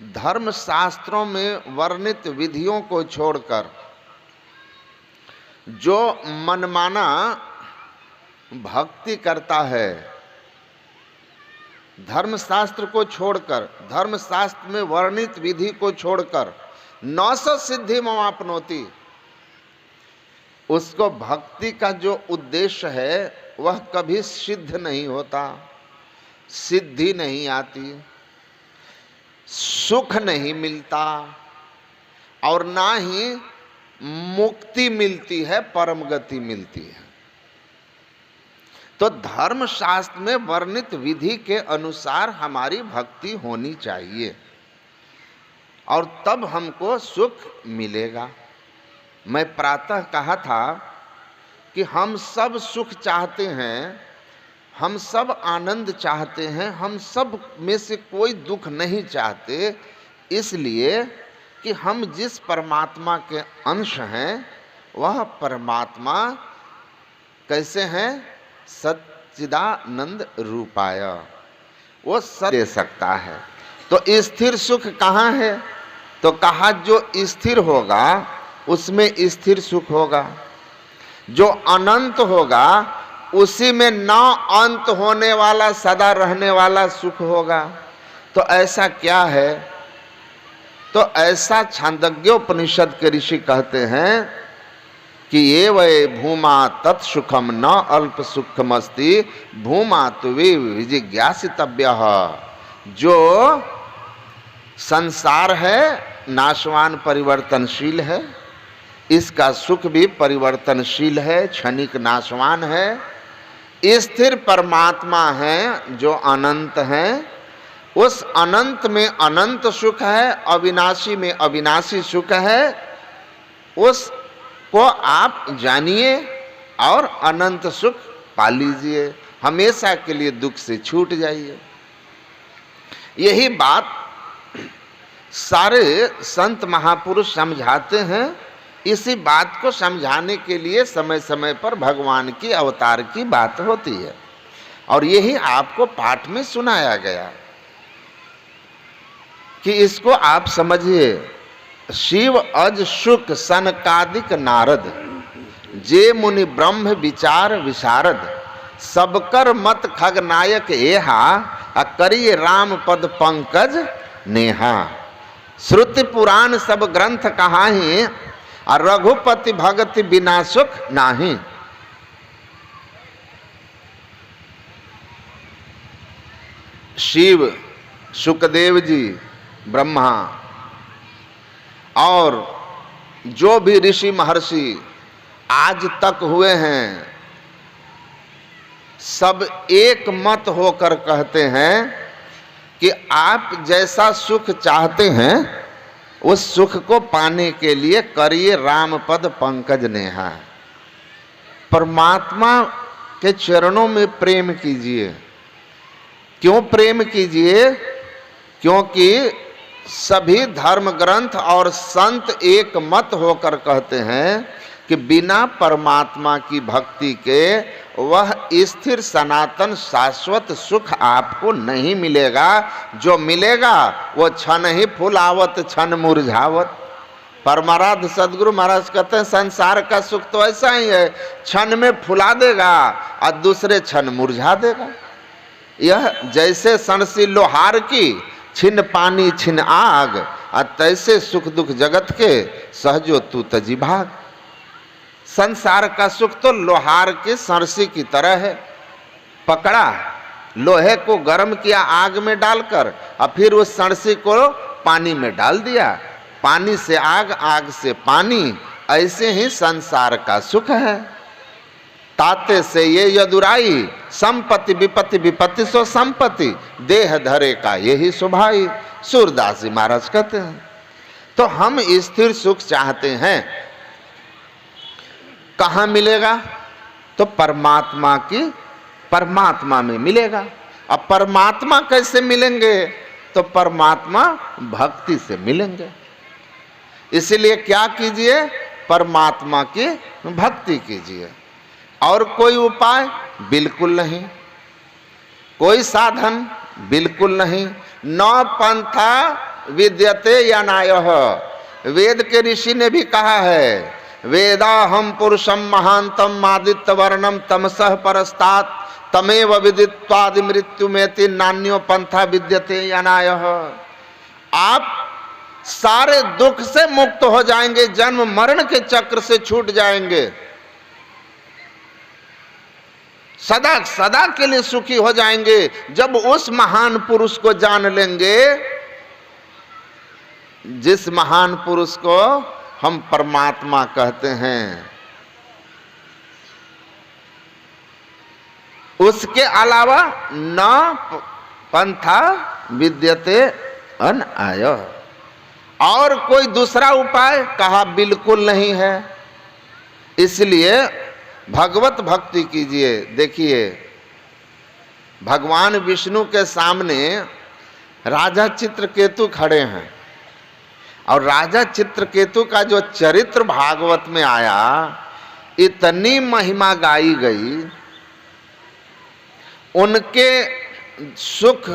धर्म शास्त्रों में वर्णित विधियों को छोड़कर जो मनमाना भक्ति करता है, धर्मशास्त्र को छोड़कर, धर्मशास्त्र में वर्णित विधि को छोड़कर 900 सिद्धि मवापनोति, उसको भक्ति का जो उद्देश्य है वह कभी सिद्ध नहीं होता, सिद्धि नहीं आती, सुख नहीं मिलता और ना ही मुक्ति मिलती है, परम गति मिलती है। तो धर्म शास्त्र में वर्णित विधि के अनुसार हमारी भक्ति होनी चाहिए और तब हमको सुख मिलेगा। मैं प्रातः कहा था कि हम सब सुख चाहते हैं, हम सब आनंद चाहते हैं, हम सब में से कोई दुख नहीं चाहते, इसलिए कि हम जिस परमात्मा के अंश हैं वह परमात्मा कैसे हैं? सच्चिदानंद रूपाय, वो सब दे सकता है। तो स्थिर सुख कहाँ है? तो कहा जो स्थिर होगा उसमें स्थिर सुख होगा, जो अनंत होगा उसी में न अंत होने वाला सदा रहने वाला सुख होगा। तो ऐसा क्या है? तो ऐसा छांदोग्योपनिषद के ऋषि कहते हैं कि ये वै भूमा तत्सुखम न अल्प सुखमस्ति भूमा तुवे विजिज्ञासितव्य। जो संसार है नाशवान परिवर्तनशील है, इसका सुख भी परिवर्तनशील है, क्षणिक नाशवान है। स्थिर परमात्मा है जो अनंत है, उस अनंत में अनंत सुख है, अविनाशी में अविनाशी सुख है। उसको आप जानिए और अनंत सुख पा लीजिए, हमेशा के लिए दुख से छूट जाइए। यही बात सारे संत महापुरुष समझाते हैं। इसी बात को समझाने के लिए समय समय पर भगवान की अवतार की बात होती है और यही आपको पाठ में सुनाया गया कि इसको आप समझिए। शिव अज शुक सनकादिक नारद जे मुनि ब्रह्म विचार विशारद सबकर मत खगनायक एहा करिए राम पद पंकज नेहा। श्रुति पुराण सब ग्रंथ कहाही और रघुपति भगति बिना सुख नाही। शिव, शुकदेव जी, ब्रह्मा और जो भी ऋषि महर्षि आज तक हुए हैं, सब एक मत होकर कहते हैं कि आप जैसा सुख चाहते हैं उस सुख को पाने के लिए करिए राम पद पंकज नेहा। परमात्मा के चरणों में प्रेम कीजिए। क्यों प्रेम कीजिए? क्योंकि सभी धर्म ग्रंथ और संत एक मत होकर कहते हैं कि बिना परमात्मा की भक्ति के वह स्थिर सनातन शाश्वत सुख आपको नहीं मिलेगा। जो मिलेगा वो क्षण ही फुलावत क्षण मुरझावत। परमाराध्य सदगुरु महाराज कहते हैं संसार का सुख तो ऐसा ही है, क्षण में फुला देगा और दूसरे क्षण मुरझा देगा। यह जैसे सणसी लोहार की छिन पानी छिन आग, और तैसे सुख दुख जगत के सहजो तू तजी भाग। संसार का सुख तो लोहार के सरसी की तरह है। पकड़ा, लोहे को गर्म किया आग में डालकर और फिर उस सरसी को पानी में डाल दिया, पानी से आग, आग से पानी। ऐसे ही संसार का सुख है। ताते से ये यदुराई संपत्ति विपत्ति विपत्ति सो संपत्ति देह धरे का यही स्वभाई। सूरदास जी महाराज कहते हैं। तो हम स्थिर सुख चाहते हैं, कहाँ मिलेगा? तो परमात्मा में मिलेगा। अब परमात्मा कैसे मिलेंगे? तो परमात्मा भक्ति से मिलेंगे। इसलिए क्या कीजिए? परमात्मा की भक्ति कीजिए। और कोई उपाय बिल्कुल नहीं, कोई साधन बिल्कुल नहीं। न पंथा विद्यते यनायः। वेद के ऋषि ने भी कहा है, वेदाहम पुरुषम महांतम आदित्य वर्णम तमसः परस्तात् तमेव विदित्वादि मृत्युमेति नान्यो पंथा विद्यते यनायः। आप सारे दुख से मुक्त हो जाएंगे, जन्म मरण के चक्र से छूट जाएंगे, सदा सदा के लिए सुखी हो जाएंगे जब उस महान पुरुष को जान लेंगे, जिस महान पुरुष को हम परमात्मा कहते हैं। उसके अलावा न पंथा विद्यते अनाय। और कोई दूसरा उपाय कहा बिल्कुल नहीं है। इसलिए भगवत भक्ति कीजिए। देखिए, भगवान विष्णु के सामने राजा चित्रकेतु खड़े हैं, और राजा चित्रकेतु का जो चरित्र भागवत में आया, इतनी महिमा गाई गई, उनके सुख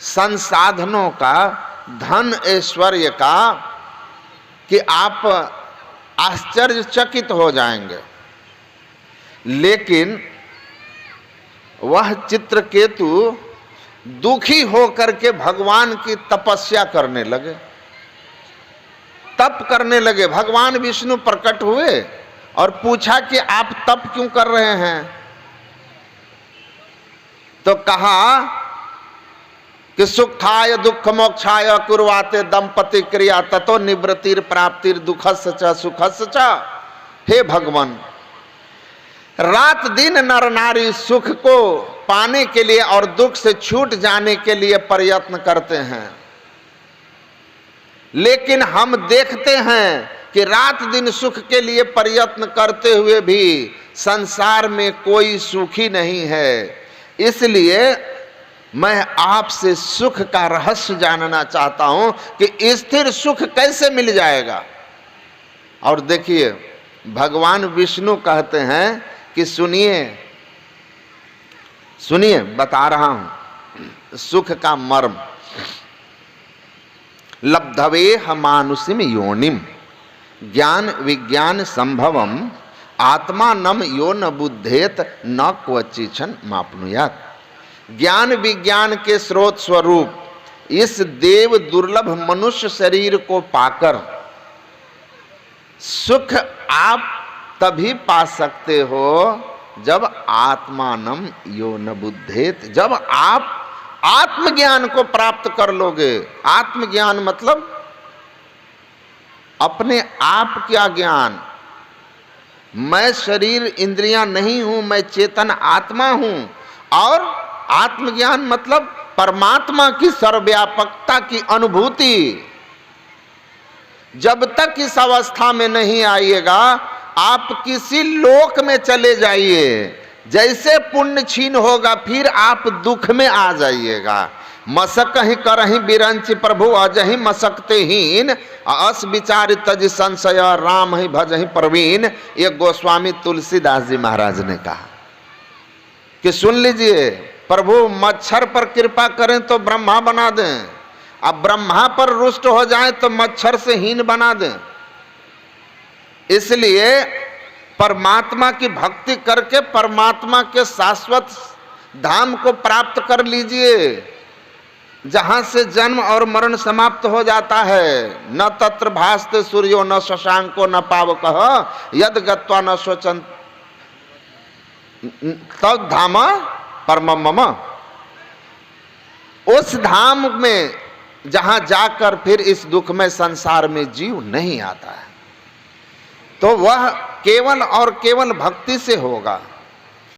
संसाधनों का, धन ऐश्वर्य का, कि आप आश्चर्यचकित हो जाएंगे। लेकिन वह चित्रकेतु दुखी होकर के भगवान की तपस्या करने लगे, तप करने लगे। भगवान विष्णु प्रकट हुए और पूछा कि आप तप क्यों कर रहे हैं? तो कहा कि सुखाय दुख मोक्षाय कुर्वाते दंपति क्रिया ततो निवृत्तिर प्राप्तिर दुखस्य च सुखस्य च। हे भगवान, रात दिन नर नारी सुख को पाने के लिए और दुख से छूट जाने के लिए प्रयत्न करते हैं, लेकिन हम देखते हैं कि रात दिन सुख के लिए प्रयत्न करते हुए भी संसार में कोई सुखी नहीं है। इसलिए मैं आपसे सुख का रहस्य जानना चाहता हूं कि स्थिर सुख कैसे मिल जाएगा। और देखिए, भगवान विष्णु कहते हैं कि सुनिए सुनिए, बता रहा हूं सुख का मर्म। लब्धवे हमानुषिम योनिम ज्ञान विज्ञान संभवम आत्मानम यो न बुद्धेत न क्वचिच्छन मापनुयात्। ज्ञान विज्ञान के स्रोत स्वरूप इस देव दुर्लभ मनुष्य शरीर को पाकर सुख आप तभी पा सकते हो जब आत्मानम यो न बुद्धेत, जब आप आत्मज्ञान को प्राप्त कर लोगे। आत्मज्ञान मतलब अपने आप का ज्ञान। मैं शरीर इंद्रियां नहीं हूं, मैं चेतन आत्मा हूं। और आत्मज्ञान मतलब परमात्मा की सर्वव्यापकता की अनुभूति। जब तक इस अवस्था में नहीं आइएगा, आप किसी लोक में चले जाइए, जैसे पुण्य क्षीण होगा फिर आप दुख में आ जाइएगा। मसक ही करही बिरंच प्रभु अजहि मसकते हीन, अस विचार तज संशय राम ही भजहि प्रवीण। ये गोस्वामी तुलसीदास जी महाराज ने कहा कि सुन लीजिए, प्रभु मच्छर पर कृपा करें तो ब्रह्मा बना दें, अब ब्रह्मा पर रुष्ट हो जाए तो मच्छर से हीन बना दें। इसलिए परमात्मा की भक्ति करके परमात्मा के शाश्वत धाम को प्राप्त कर लीजिए, जहां से जन्म और मरण समाप्त हो जाता है। न तत्र भास्ते सूर्यो न शशांको न पावकः यद गत्वा न शोचन तद धाम परमम मम। उस धाम में जहां जाकर फिर इस दुखमय संसार में जीव नहीं आता है, तो वह केवल और केवल भक्ति से होगा।